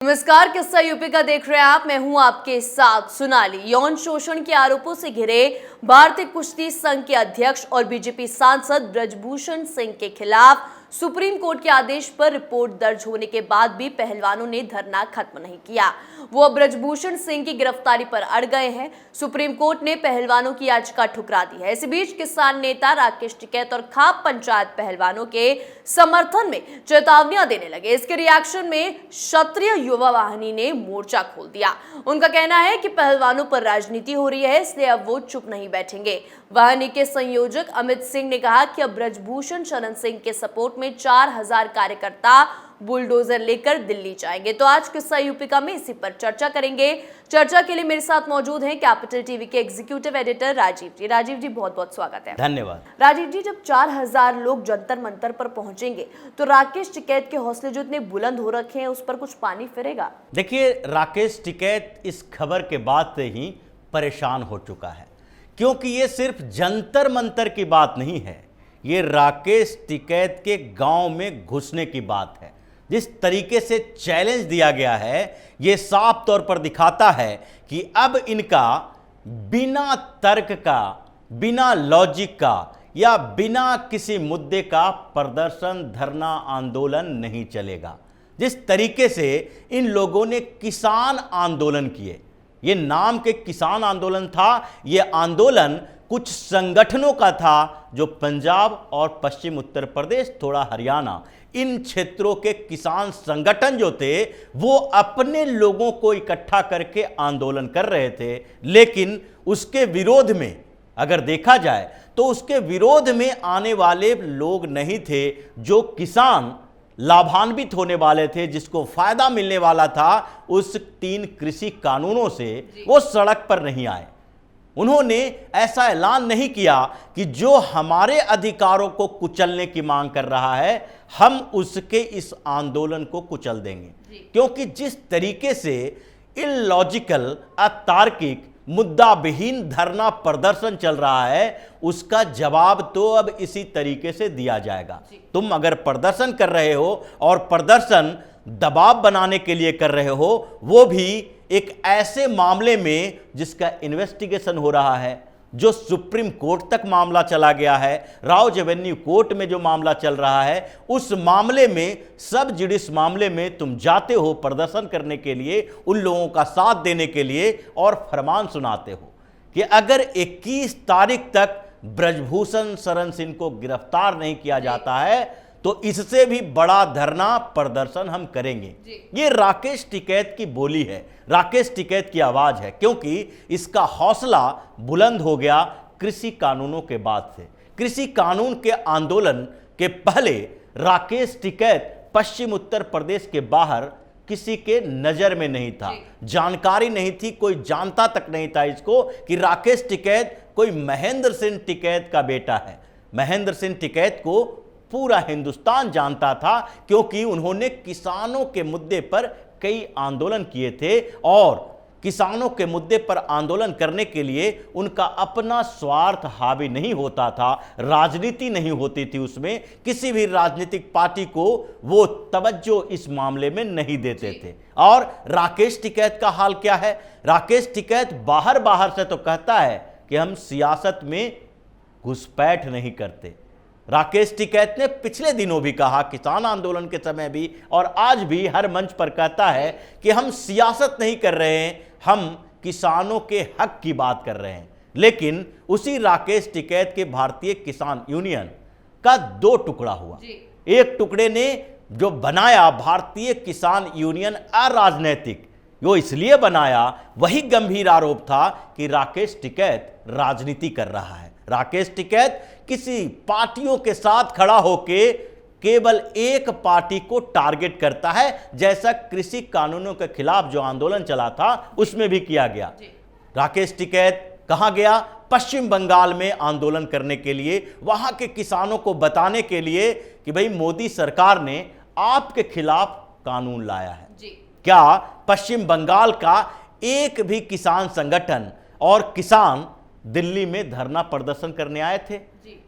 नमस्कार, किस्सा यूपी का देख रहे हैं आप। मैं हूं आपके साथ सोनाली। यौन शोषण के आरोपों से घिरे भारतीय कुश्ती संघ के अध्यक्ष और बीजेपी सांसद ब्रजभूषण सिंह के खिलाफ सुप्रीम कोर्ट के आदेश पर रिपोर्ट दर्ज होने के बाद भी पहलवानों ने धरना खत्म नहीं किया। वो अब ब्रजभूषण सिंह की गिरफ्तारी पर अड़ गए हैं। सुप्रीम कोर्ट ने पहलवानों की याचिका ठुकरा दी है। इसी बीच किसान नेता राकेश टिकैत और खाप पंचायत पहलवानों के समर्थन में चेतावनियां देने लगे। इसके रिएक्शन में क्षत्रिय युवा वाहिनी ने मोर्चा खोल दिया। उनका कहना है कि पहलवानों पर राजनीति हो रही है, इसलिए अब वो चुप नहीं बैठेंगे। वाहिनी के संयोजक अमित सिंह ने कहा कि अब ब्रजभूषण शरण सिंह के सपोर्ट में 4000 कार्यकर्ता बुलडोजर लेकर दिल्ली जाएंगे। तो आज किस्सा यूपी का में इसी पर चर्चा करेंगे। चर्चा के लिए मेरे साथ मौजूद हैं कैपिटल टीवी के एग्जीक्यूटिव एडिटर राजीव जी। राजीव जी, बहुत बहुत स्वागत है। धन्यवाद। राजीव जी, जब 4000 लोग जंतर मंतर पर पहुंचेंगे तो राकेश टिकैत के हौसले जो इतने बुलंद हो रखे हैं उस पर कुछ पानी फिरेगा? देखिए, राकेश टिकैत इस खबर के बाद से ही परेशान हो चुका है, क्योंकि ये सिर्फ जंतर मंतर की बात नहीं है, ये राकेश टिकैत के गांव में घुसने की बात है। जिस तरीके से चैलेंज दिया गया है, ये साफ तौर पर दिखाता है कि अब इनका बिना तर्क का, बिना लॉजिक का या बिना किसी मुद्दे का प्रदर्शन, धरना, आंदोलन नहीं चलेगा। जिस तरीके से इन लोगों ने किसान आंदोलन किए, ये नाम के किसान आंदोलन था, ये आंदोलन कुछ संगठनों का था जो पंजाब और पश्चिम उत्तर प्रदेश, थोड़ा हरियाणा, इन क्षेत्रों के किसान संगठन जो थे वो अपने लोगों को इकट्ठा करके आंदोलन कर रहे थे। लेकिन उसके विरोध में अगर देखा जाए तो उसके विरोध में आने वाले लोग नहीं थे जो किसान लाभान्वित होने वाले थे, जिसको फायदा मिलने वाला था उस 3 कृषि कानूनों से। वो सड़क पर नहीं आए। उन्होंने ऐसा ऐलान नहीं किया कि जो हमारे अधिकारों को कुचलने की मांग कर रहा है हम उसके इस आंदोलन को कुचल देंगे। क्योंकि जिस तरीके से इलॉजिकल, अतार्किक, मुद्दा विहीन धरना प्रदर्शन चल रहा है, उसका जवाब तो अब इसी तरीके से दिया जाएगा। तुम अगर प्रदर्शन कर रहे हो और प्रदर्शन दबाव बनाने के लिए कर रहे हो, वो भी एक ऐसे मामले में जिसका इन्वेस्टिगेशन हो रहा है, जो सुप्रीम कोर्ट तक मामला चला गया है, राउज एवेन्यू कोर्ट में जो मामला चल रहा है, उस मामले में, सब जुडिस मामले में तुम जाते हो प्रदर्शन करने के लिए, उन लोगों का साथ देने के लिए, और फरमान सुनाते हो कि अगर 21 तारीख तक ब्रजभूषण शरण सिंह को गिरफ्तार नहीं किया जाता है तो इससे भी बड़ा धरना प्रदर्शन हम करेंगे। ये राकेश टिकैत की बोली है, राकेश टिकैत की आवाज है, क्योंकि इसका हौसला बुलंद हो गया कृषि कानूनों के बाद से। कृषि कानून के आंदोलन के पहले राकेश टिकैत पश्चिम उत्तर प्रदेश के बाहर किसी के नजर में नहीं था, जानकारी नहीं थी, कोई जानता तक नहीं था इसको कि राकेश टिकैत कोई महेंद्र सिंह टिकैत का बेटा है। महेंद्र सिंह टिकैत को पूरा हिंदुस्तान जानता था, क्योंकि उन्होंने किसानों के मुद्दे पर कई आंदोलन किए थे, और किसानों के मुद्दे पर आंदोलन करने के लिए उनका अपना स्वार्थ हावी नहीं होता था, राजनीति नहीं होती थी उसमें, किसी भी राजनीतिक पार्टी को वो तवज्जो इस मामले में नहीं देते थे। और राकेश टिकैत का हाल क्या है? राकेश टिकैत बाहर बाहर से तो कहता है कि हम सियासत में घुसपैठ नहीं करते। राकेश टिकैत ने पिछले दिनों भी कहा, किसान आंदोलन के समय भी और आज भी हर मंच पर कहता है कि हम सियासत नहीं कर रहे हैं, हम किसानों के हक की बात कर रहे हैं। लेकिन उसी राकेश टिकैत के भारतीय किसान यूनियन का 2 टुकड़ा हुआ। एक टुकड़े ने जो बनाया भारतीय किसान यूनियन अराजनैतिक, वो इसलिए बनाया, वही गंभीर आरोप था कि राकेश टिकैत राजनीति कर रहा है। राकेश टिकैत किसी पार्टियों के साथ खड़ा होके केवल एक पार्टी को टारगेट करता है, जैसा कृषि कानूनों के खिलाफ जो आंदोलन चला था उसमें भी किया गया। राकेश टिकैत कहां गया? पश्चिम बंगाल में आंदोलन करने के लिए, वहां के किसानों को बताने के लिए कि भाई मोदी सरकार ने आपके खिलाफ कानून लाया है। क्या पश्चिम बंगाल का एक भी किसान संगठन और किसान दिल्ली में धरना प्रदर्शन करने आए थे?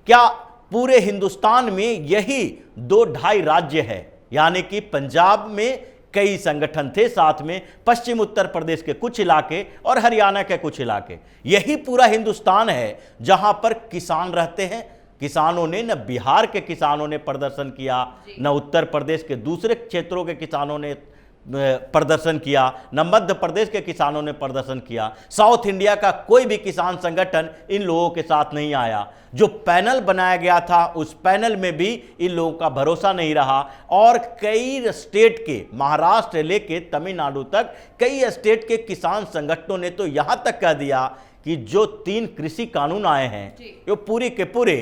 क्या पूरे हिंदुस्तान में यही 2-2.5 राज्य है, यानी कि पंजाब में कई संगठन थे साथ में, पश्चिम उत्तर प्रदेश के कुछ इलाके और हरियाणा के कुछ इलाके। यही पूरा हिंदुस्तान है जहां पर किसान रहते हैं। किसानों ने, न बिहार के किसानों ने प्रदर्शन किया, न उत्तर प्रदेश के दूसरे क्षेत्रों के किसानों ने प्रदर्शन किया, न मध्य प्रदेश के किसानों ने प्रदर्शन किया। साउथ इंडिया का कोई भी किसान संगठन इन लोगों के साथ नहीं आया। जो पैनल बनाया गया था उस पैनल में भी इन लोगों का भरोसा नहीं रहा और कई स्टेट के, महाराष्ट्र लेके तमिलनाडु तक कई स्टेट के किसान संगठनों ने तो यहां तक कह दिया कि जो 3 कृषि कानून आए हैं ये पूरे के पूरे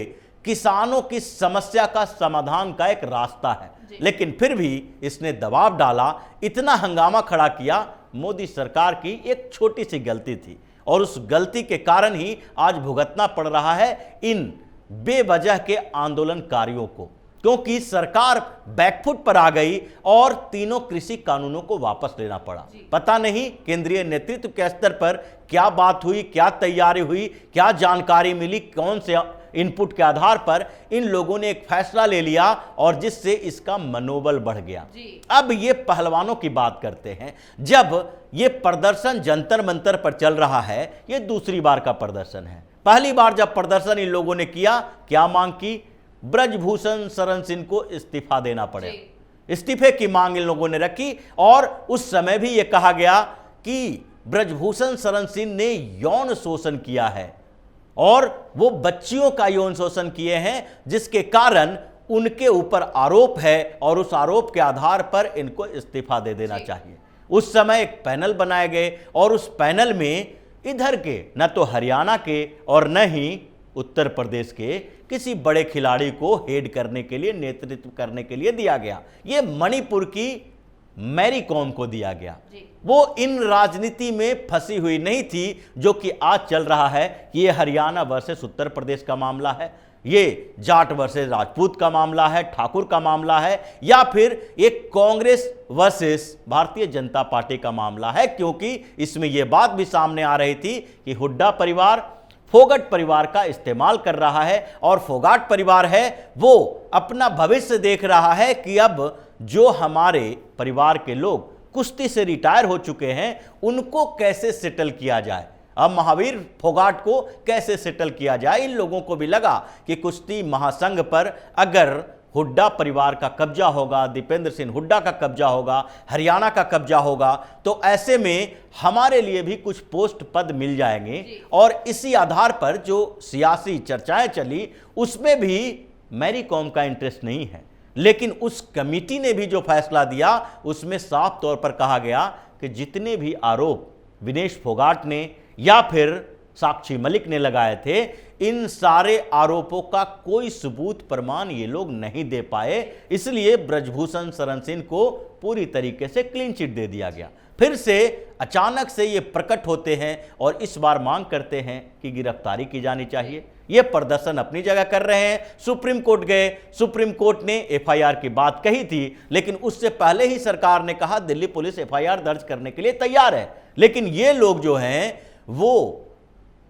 किसानों की समस्या का समाधान का एक रास्ता है। लेकिन फिर भी इसने दबाव डाला, इतना हंगामा खड़ा किया। मोदी सरकार की एक छोटी सी गलती थी और उस गलती के कारण ही आज भुगतना पड़ रहा है इन बेवजह के आंदोलनकारियों को, क्योंकि सरकार बैकफुट पर आ गई और तीनों कृषि कानूनों को वापस लेना पड़ा। पता नहीं केंद्रीय नेतृत्व के स्तर पर क्या बात हुई, क्या तैयारी हुई, क्या जानकारी मिली, कौन से इनपुट के आधार पर इन लोगों ने एक फैसला ले लिया और जिससे इसका मनोबल बढ़ गया। अब ये पहलवानों की बात करते हैं। जब ये प्रदर्शन जंतर मंतर पर चल रहा है, ये दूसरी बार का प्रदर्शन है। पहली बार जब प्रदर्शन इन लोगों ने किया, क्या मांग की? ब्रजभूषण शरण सिंह को इस्तीफा देना पड़े। इस्तीफे की मांग इन लोगों ने रखी और उस समय भी यह कहा गया कि ब्रजभूषण शरण सिंह ने यौन शोषण किया है और वो बच्चियों का यौन शोषण किए हैं, जिसके कारण उनके ऊपर आरोप है और उस आरोप के आधार पर इनको इस्तीफा दे देना चाहिए। उस समय एक पैनल बनाए गए और उस पैनल में इधर के न तो हरियाणा के और न ही उत्तर प्रदेश के किसी बड़े खिलाड़ी को हेड करने के लिए, नेतृत्व करने के लिए दिया गया। ये मणिपुर की मैरी कॉम को दिया गया। वो इन राजनीति में फंसी हुई नहीं थी जो कि आज चल रहा है कि ये हरियाणा वर्सेस उत्तर प्रदेश का मामला है, ये जाट वर्सेस राजपूत का मामला है, ठाकुर का मामला है, या फिर एक कांग्रेस वर्सेस भारतीय जनता पार्टी का मामला है। क्योंकि इसमें यह बात भी सामने आ रही थी कि हुड्डा परिवार फोगाट परिवार का इस्तेमाल कर रहा है और फोगाट परिवार है वो अपना भविष्य देख रहा है कि अब जो हमारे परिवार के लोग कुश्ती से रिटायर हो चुके हैं उनको कैसे सेटल किया जाए, अब महावीर फोगाट को कैसे सेटल किया जाए। इन लोगों को भी लगा कि कुश्ती महासंघ पर अगर हुड्डा परिवार का कब्जा होगा, दीपेंद्र सिंह हुड्डा का कब्जा होगा, हरियाणा का कब्जा होगा, तो ऐसे में हमारे लिए भी कुछ पोस्ट पद मिल जाएंगे। और इसी आधार पर जो सियासी चर्चाएं चली उसमें भी मैरी कॉम का इंटरेस्ट नहीं है। लेकिन उस कमेटी ने भी जो फैसला दिया उसमें साफ तौर पर कहा गया कि जितने भी आरोप विनेश फोगाट ने या फिर साक्षी मलिक ने लगाए थे, इन सारे आरोपों का कोई सबूत प्रमाण ये लोग नहीं दे पाए, इसलिए ब्रजभूषण शरण सिंह को पूरी तरीके से क्लीन चिट दे दिया गया। फिर से अचानक से ये प्रकट होते हैं और इस बार मांग करते हैं कि गिरफ्तारी की जानी चाहिए। ये प्रदर्शन अपनी जगह कर रहे हैं, सुप्रीम कोर्ट गए, सुप्रीम कोर्ट ने एफआईआर की बात कही थी, लेकिन उससे पहले ही सरकार ने कहा दिल्ली पुलिस एफआईआर दर्ज करने के लिए तैयार है। लेकिन ये लोग जो हैं वो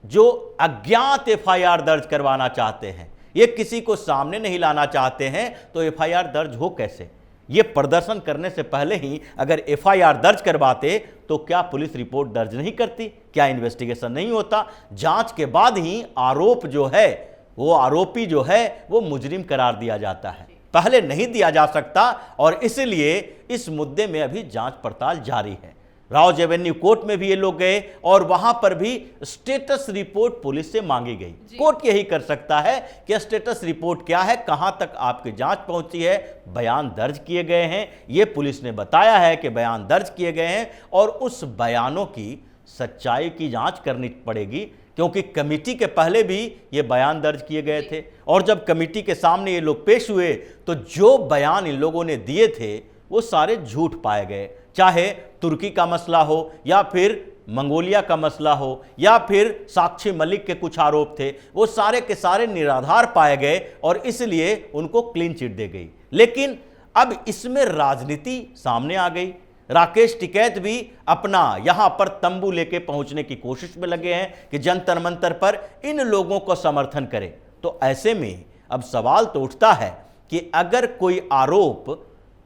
जो अज्ञात एफआईआर दर्ज करवाना चाहते हैं, ये किसी को सामने नहीं लाना चाहते हैं, तो एफआईआर दर्ज हो कैसे? ये प्रदर्शन करने से पहले ही अगर एफआईआर दर्ज करवाते तो क्या पुलिस रिपोर्ट दर्ज नहीं करती? क्या इन्वेस्टिगेशन नहीं होता? जांच के बाद ही आरोप जो है, वो आरोपी जो है वो मुजरिम करार दिया जाता है, पहले नहीं दिया जा सकता। और इसलिए इस मुद्दे में अभी जांच पड़ताल जारी है। राउज एवेन्यू कोर्ट में भी ये लोग गए और वहां पर भी स्टेटस रिपोर्ट पुलिस से मांगी गई। कोर्ट यही कर सकता है कि स्टेटस रिपोर्ट क्या है, कहां तक आपकी जांच पहुंची है, बयान दर्ज किए गए हैं। ये पुलिस ने बताया है कि बयान दर्ज किए गए हैं और उस बयानों की सच्चाई की जांच करनी पड़ेगी, क्योंकि कमेटी के पहले भी ये बयान दर्ज किए गए थे और जब कमेटी के सामने ये लोग पेश हुए तो जो बयान इन लोगों ने दिए थे वो सारे झूठ पाए गए। चाहे तुर्की का मसला हो या फिर मंगोलिया का मसला हो या फिर साक्षी मलिक के कुछ आरोप थे, वो सारे के सारे निराधार पाए गए और इसलिए उनको क्लीन चिट दे गई। लेकिन अब इसमें राजनीति सामने आ गई। राकेश टिकैत भी अपना यहां पर तंबू लेके पहुंचने की कोशिश में लगे हैं कि जंतर मंतर पर इन लोगों को समर्थन करें। तो ऐसे में अब सवाल तो उठता है कि अगर कोई आरोप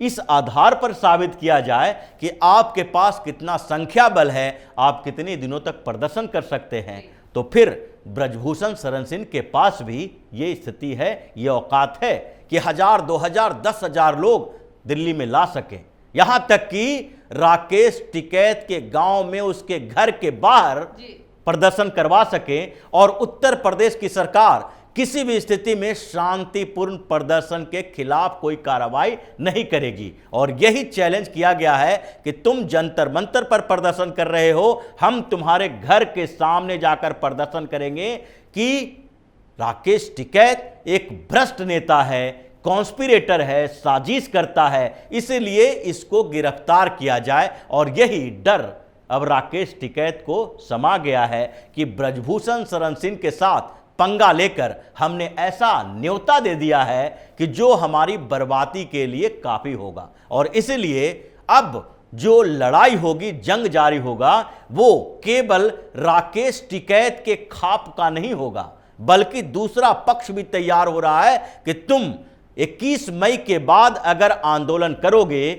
इस आधार पर साबित किया जाए कि आपके पास कितना संख्या बल है, आप कितने दिनों तक प्रदर्शन कर सकते हैं, तो फिर ब्रजभूषण शरण सिंह के पास भी ये स्थिति है, ये औकात है कि 1000, 2000, 10,000 लोग दिल्ली में ला सके। यहां तक कि राकेश टिकैत के गांव में उसके घर के बाहर प्रदर्शन करवा सके और उत्तर प्रदेश की सरकार किसी भी स्थिति में शांतिपूर्ण प्रदर्शन के खिलाफ कोई कार्रवाई नहीं करेगी। और यही चैलेंज किया गया है कि तुम जंतर मंतर पर प्रदर्शन कर रहे हो, हम तुम्हारे घर के सामने जाकर प्रदर्शन करेंगे कि राकेश टिकैत एक भ्रष्ट नेता है, कॉन्स्पिरेटर है, साजिश करता है, इसलिए इसको गिरफ्तार किया जाए। और यही डर अब राकेश टिकैत को समा गया है कि ब्रजभूषण शरण सिंह के साथ पंगा लेकर हमने ऐसा न्योता दे दिया है कि जो हमारी बर्बादी के लिए काफी होगा। और इसलिए अब जो लड़ाई होगी, जंग जारी होगा, वो केवल राकेश टिकैत के खाप का नहीं होगा, बल्कि दूसरा पक्ष भी तैयार हो रहा है कि तुम 21 मई के बाद अगर आंदोलन करोगे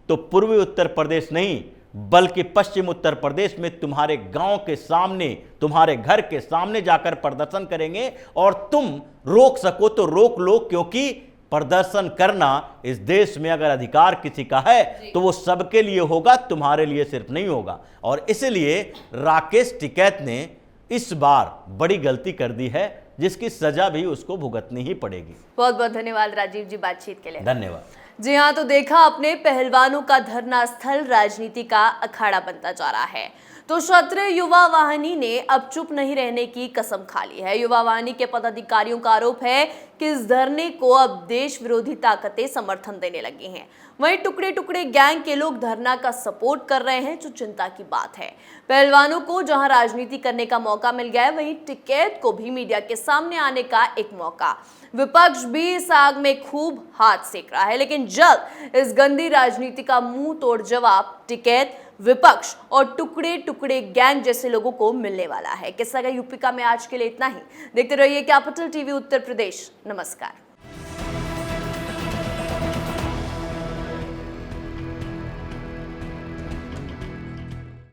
तो पूर्वी उत्तर प्रदेश नहीं बल्कि पश्चिम उत्तर प्रदेश में तुम्हारे गांव के सामने, तुम्हारे घर के सामने जाकर प्रदर्शन करेंगे। और तुम रोक सको तो रोक लो, क्योंकि प्रदर्शन करना इस देश में अगर अधिकार किसी का है तो वो सबके लिए होगा, तुम्हारे लिए सिर्फ नहीं होगा। और इसलिए राकेश टिकैत ने इस बार बड़ी गलती कर दी है, जिसकी सजा भी उसको भुगतनी ही पड़ेगी। बहुत बहुत धन्यवाद राजीव जी बातचीत के लिए। धन्यवाद। जी हाँ, तो देखा अपने पहलवानों का धरना स्थल राजनीति का अखाड़ा बनता जा रहा है। तो क्षत्रिय युवा वाहिनी ने अब चुप नहीं रहने की कसम खा ली है। युवा वाहिनी के पदाधिकारियों का आरोप है कि इस धरने को अब देश विरोधी ताकतें समर्थन देने लगी हैं। वहीं टुकड़े टुकड़े गैंग के लोग धरना का सपोर्ट कर रहे हैं, जो चिंता की बात है। पहलवानों को जहां राजनीति करने का मौका मिल गया है, वहीं टिकैत को भी मीडिया के सामने आने का एक मौका। विपक्ष भी इस आग में खूब हाथ सेक रहा है, लेकिन जल्द इस गंदी राजनीति का मुंह तोड़ जवाब टिकैत, विपक्ष और टुकड़े टुकड़े गैंग जैसे लोगों को मिलने वाला है। किस्सा का यूपी का में आज के लिए इतना ही। देखते रहिए कैपिटल टीवी उत्तर प्रदेश। नमस्कार।